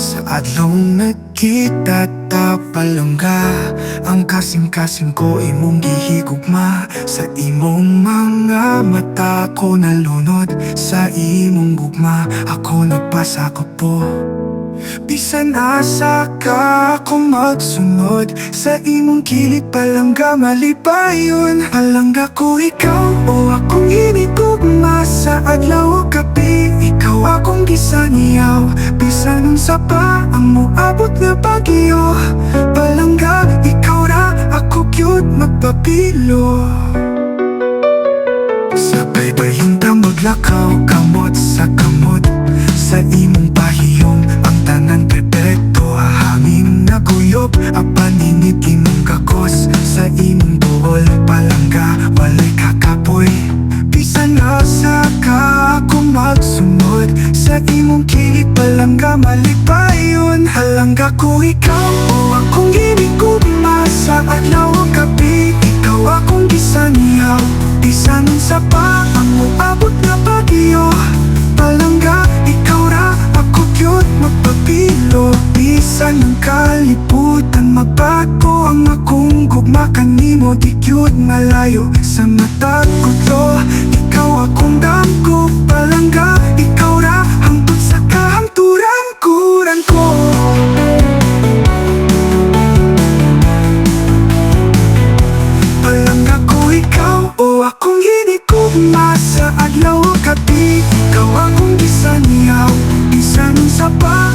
Sa adlaw nagkita ta palangga, ang kasing-kasing ko imong gihigugma. Sa imong mga mata ko nalunod, sa imong gugma ako nagpasakop po. Bisan asa ka ako magsunod, sa imong kilit palangga malipayon. Palangga ko ikaw o akong hinigugma, sa adlaw o gabi ikaw akong gisaniyaw. Bisan unsa pa ang moabot nga bagyo, palangga ikaw ra ako cute magpapilo. Sabay bayong ta maglakaw kamot sa kamot, sa imong pahiyong ang tanan perpekto. Hahangin na guyop ang paninid imong kakos, sa imong buhol palangga walay kakapoy. Bisan asa ka ako magsunod, sa imong kilit palangga malipayon. Halangga ko ikaw o akong ginigugma, sa adlaw o gabi ikaw akong gisaniyaw. Bisan unsa pa ang moabot nga bagyo, palangga ikaw ra ako cute magpapilo. Bisan ang kalibutan magbago, ang akong gugma kanimo di cute malayo sa mata ko to. Ikaw akong damgo, palangga ikaw ra hangtod sa kahangturan kuran ko. Palangga ko ikaw o akong hinigugma, sa adlaw o gabi ikaw akong gisaniyaw. Bisan unsa pa